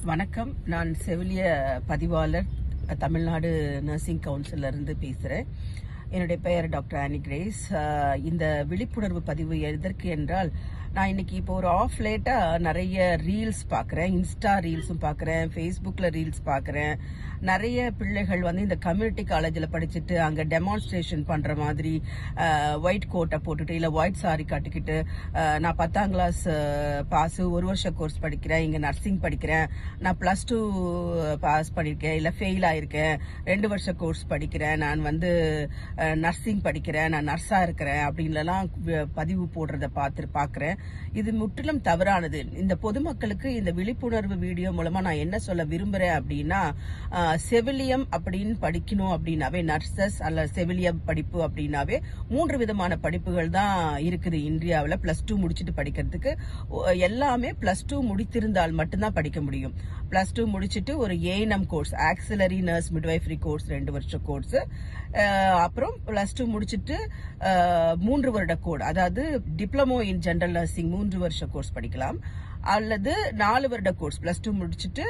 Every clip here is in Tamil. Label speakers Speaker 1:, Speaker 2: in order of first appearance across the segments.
Speaker 1: வணக்கம். நான் செவிலிய பதிவாளர், தமிழ்நாடு நர்சிங் கவுன்சில்ல இருந்து பேசுறேன். என்னுடைய பெயர் டாக்டர் ஆனி கிரேஸ். இந்த விழிப்புணர்வு பதிவு எதற்கு என்றால், நான் இன்னைக்கு இப்போ ஒரு ஆஃப் லேட்டா நிறைய ரீல்ஸ் பார்க்குறேன். இன்ஸ்டா ரீல்ஸும் பார்க்குறேன், ஃபேஸ்புக்கில் ரீல்ஸ் பார்க்குறேன். நிறைய பிள்ளைகள் இந்த கம்யூனிட்டி காலேஜில் படிச்சுட்டு அங்கே டெமான்ஸ்ட்ரேஷன் பண்ணுற மாதிரி ஒயிட் கோட்டை போட்டுட்டு இல்லை ஒயிட் சாரி கட்டிக்கிட்டு, நான் 10ஆம் கிளாஸ் பாஸ், 1 வருஷ கோர்ஸ் படிக்கிறேன், இங்கே நர்சிங் படிக்கிறேன், நான் +2 பாஸ் பண்ணியிருக்கேன் இல்லை ஃபெயில் ஆயிருக்கேன், 2 வருஷ கோர்ஸ் படிக்கிறேன், நான் நர்சிங் படிக்கிறேன், நான் நர்ஸா இருக்கிறேன் அப்படின்லாம் பதிவு போடுறத பார்க்குறேன். இது முற்றிலும் தவறானது. இந்த பொதுமக்களுக்கு இந்த விழிப்புணர்வு வீடியோ மூலமா நான் என்ன சொல்ல விரும்புறேன் அப்படின்னா, செவிலியம் அப்படின்னு படிக்கணும் அப்படின்னாவே, நர்சஸ் அல்ல செவிலியம் படிப்பு அப்படின்னாவே 3 விதமான படிப்புகள் தான் இருக்குது இந்தியாவில். +2 முடிச்சுட்டு படிக்கிறதுக்கு எல்லாமே +2 முடித்திருந்தால் மட்டும்தான் படிக்க முடியும். +2 முடிச்சுட்டு ஒரு ANM course, auxiliary nurse midwifery course 2 வருஷ கோர்ஸ், அப்புறம் +2 முடிச்சுட்டு 3 வருட கோர்ஸ், அதாவது டிப்ளமோ இன் ஜெனரல் நர்சிங் 3 வருஷ கோர்ஸ் படிக்கலாம். அல்லது 4 வருட கோர்ஸ், +2 முடிச்சுட்டு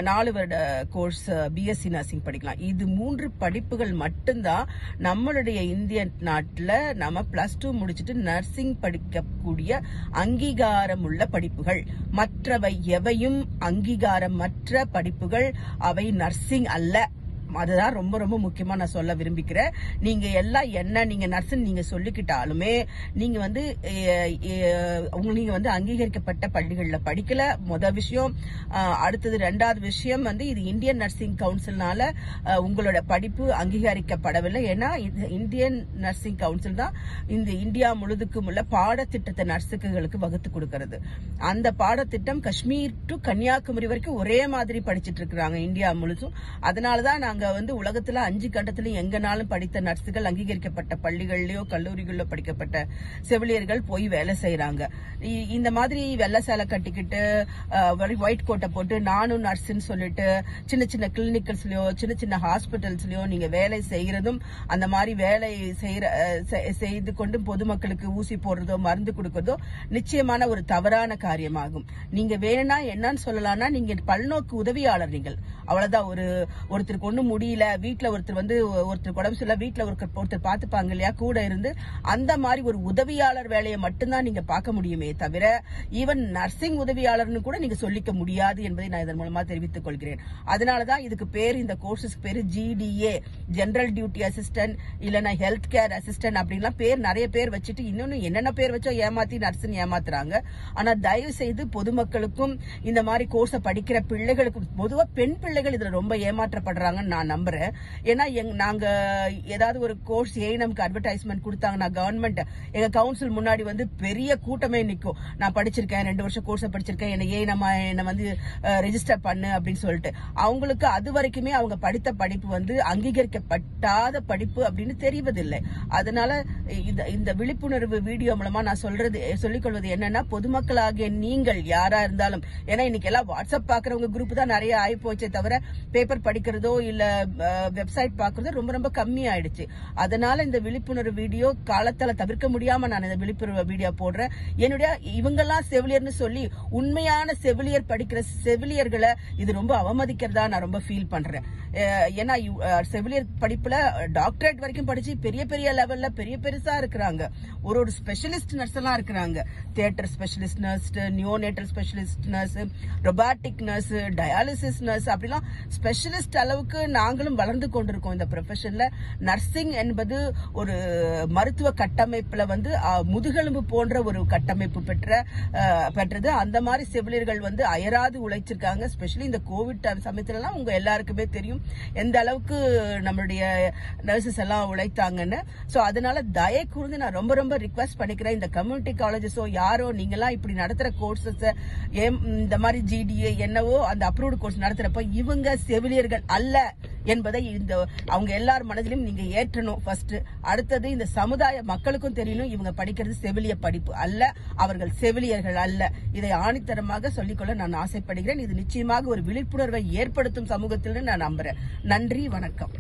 Speaker 1: 4 வருட கோர்ஸ் பிஎஸ்சி நர்சிங் படிக்கலாம். இது 3 படிப்புகள் மட்டும்தான் நம்மளுடைய இந்திய நாட்டில் நம்ம +2 முடிச்சுட்டு நர்சிங் படிக்கக்கூடிய அங்கீகாரம் உள்ள படிப்புகள். மற்றவை எவையும் அங்கீகாரமற்ற படிப்புகள், அவை நர்சிங் அல்ல. அதுதான் ரொம்ப ரொம்ப முக்கியமா நான் சொல்ல விரும்பிக்கிறேன். நீங்க எல்லாம் நீங்க நர்ஸ் நீங்க சொல்லிக்கிட்டாலுமே நீங்க நீங்க அங்கீகரிக்கப்பட்ட பள்ளிகள்ல படிக்கல. முதல் விஷயம். அடுத்தது 2வது விஷயம் இது இந்தியன் நர்சிங் கவுன்சில்னால உங்களோட படிப்பு அங்கீகரிக்கப்படவில்லை. ஏன்னா இந்தியன் நர்சிங் கவுன்சில் தான் இந்த இந்தியா முழுதுக்கும் உள்ள பாடத்திட்டத்தை நர்ஸுகளுக்கு வகுத்து கொடுக்கிறது. அந்த பாடத்திட்டம் காஷ்மீர் டு கன்னியாகுமரி வரைக்கும் ஒரே மாதிரி படிச்சுட்டு இருக்கிறாங்க இந்தியா முழுதும். அதனாலதான் நாங்க உலகத்துல 5 கண்டத்திலும் எங்கனாலும் படித்த நர்ஸுகள் அங்கீகரிக்கப்பட்ட பள்ளிகள்லயோ கல்லூரிகளிலோ படிக்கப்பட்ட செவிலியர்கள் போய் வேலை செய்யறாங்க. இந்த மாதிரி வெள்ளை சேலை கட்டிக்கிட்டு ஒயிட் கோட்டை போட்டு நானும் நர்ஸ்ன்னு சொல்லிட்டு சின்ன சின்ன கிளினிக்கல்ஸ்லயோ சின்ன சின்ன ஹாஸ்பிட்டல்ஸ்லயோ நீங்க வேலை செய்யறதும், அந்த மாதிரி வேலை செய்து கொண்டு பொதுமக்களுக்கு ஊசி போடுறதோ மருந்து கொடுக்கறதோ நிச்சயமான ஒரு தவறான காரியமாகும். நீங்க வேணும்னா என்னன்னு சொல்லலாம்னா, நீங்க பல்நோக்கு உதவியாளர். நீங்கள் அவ்வளவுதான். ஒருத்தருக்கு ஒண்ணும் முடியல, வீட்டுல ஒருத்தர் உடம்பு சரியில்லை, வீட்டுல ஒருத்தர் பாத்துப்பாங்க இல்லையா, கூட இருந்து அந்த மாதிரி ஒரு உதவியாளர் வேலையை மட்டும்தான் நீங்க பார்க்க முடியுமே தவிர, ஈவன் நர்சிங் உதவியாளர்னு கூட நீங்க சொல்லிக்க முடியாது என்பதை நான் இதன் மூலமா தெரிவித்துக் கொள்கிறேன். அதனாலதான் இதுக்கு பேர், இந்த கோர்ஸஸ்க்கு பேரு GDA, ஜெனரல் டியூட்டி அசிஸ்டன்ட், இல்லைன்னா ஹெல்த் கேர் அசிஸ்டன்ட் அப்படின்லாம் நிறைய பேர் வச்சுட்டு இன்னொன்னு என்னென்ன பேர் வச்சோ ஏமாத்தி நர்ஸ்ன்னு ஏமாத்துறாங்க. ஆனா தயவு செய்து பொதுமக்களுக்கும் இந்த மாதிரி கோர்ஸை படிக்கிற பிள்ளைகளுக்கும், பொதுவா பெண் பிள்ளைகள் இதுல ரொம்ப ஏமாற்றப்படுறாங்கன்னு நான் நம்புறேன். ஏன்னா நாங்க ஏதாவது ஒரு கோர்ஸ் ஏஎன்எம்க்கு அட்வர்டைஸ்மெண்ட் கொடுத்தாங்கன்னா கவர்மெண்ட் எங்க கவுன்சில் முன்னாடி பெரிய கூட்டமே நிற்கும். நான் படிச்சிருக்கேன், 2 வருஷம் கோர்ஸ் படிச்சிருக்கேன், என்ன ரெஜிஸ்டர் பண்ணு அப்படின்னு சொல்லிட்டு. அவங்களுக்கு அது வரைக்குமே அவங்க படித்த படிப்பு அங்கீகரிக்கப்பட்டாத படிப்பு அப்படின்னு தெரிவதில்லை. அதனால இந்த விழிப்புணர்வு வீடியோ மூலமா நான் சொல்லிக்கொள்வது என்னன்னா, பொதுமக்களாகிய நீங்கள் யாரா இருந்தாலும், ஏன்னா இன்னைக்கு எல்லாம் வாட்ஸ்அப் பாக்குறவங்க குரூப் தான் நிறைய ஆகி போச்சே தவிர பேப்பர் படிக்கிறதோ இல்ல வெப்சைட் பாக்குறதோ ரொம்ப ரொம்ப கம்மி ஆயிடுச்சு. அதனால இந்த விழிப்புணர்வு வீடியோ காலத்தால தவிர்க்க முடியாம நான் இந்த விழிப்புணர்வு வீடியோ போடுறேன். என்னுடைய இவங்கெல்லாம் செவிலியர்னு சொல்லி உண்மையான செவிலியர் படிக்கிற செவிலியர்களை இது ரொம்ப அவமதிக்கிறதா நான் ரொம்ப ஃபீல் பண்றேன். ஏன்னா செவிலியர் படிப்புல டாக்டரேட் வரைக்கும் படிச்சு பெரிய பெரிய லெவல்ல பெருசா இருக்கிறாங்க. ஒரு ஸ்பெஷலிஸ்ட் நர்ஸ் எல்லாம் இருக்கிறாங்க. Theatre specialist nurse, neonatal specialist nurse, robotic nurse, dialysis nurse, அப்படிலாம் ஸ்பெஷலிஸ்ட் அளவுக்கு நாங்களும் வளர்ந்து கொண்டிருக்கோம் இந்த ப்ரொஃபஷன்ல. நர்சிங் என்பது ஒரு மருத்துவ கட்டமைப்புல முதுகெலும்பு போன்ற ஒரு கட்டமைப்பு பெற்றது. அந்த மாதிரி செவிலியர்கள் அயராது உழைச்சிருக்காங்க. ஸ்பெஷலி இந்த கோவிட் சமயத்துல உங்க எல்லாருக்குமே தெரியும் எந்த அளவுக்கு நம்மளுடைய நர்சஸ் எல்லாம் உழைத்தாங்கன்னு. சோ அதனால தயவு கூர்ந்து நான் ரொம்ப ரொம்ப ரிக்வெஸ்ட் பண்ணிக்கிறேன், இந்த கம்யூனிட்டி காலேஜஸோ யாரோ நீங்கெல்லாம் இப்படி நடத்துற கோர்சஸ், இந்த மாதிரி GDA என்னவோ அந்த அப்ரூவ்டு கோர்ஸ் நடத்துறப்ப இவங்க செவிலியர்கள் அல்ல என்பதை அவங்க எல்லார் மனதிலும் நீங்க ஏற்றணும் ஃபர்ஸ்ட். அடுத்தது இந்த சமுதாய மக்களுக்கும் தெரியணும், இவங்க படிக்கிறது செவிலிய படிப்பு அல்ல, அவர்கள் செவிலியர்கள் அல்ல. இதை ஆணித்தரமாக சொல்லிக்கொள்ள நான் ஆசைப்படுகிறேன். இது நிச்சயமாக ஒரு விழிப்புணர்வை ஏற்படுத்தும் சமூகத்தில் நான் நம்புறேன். நன்றி, வணக்கம்.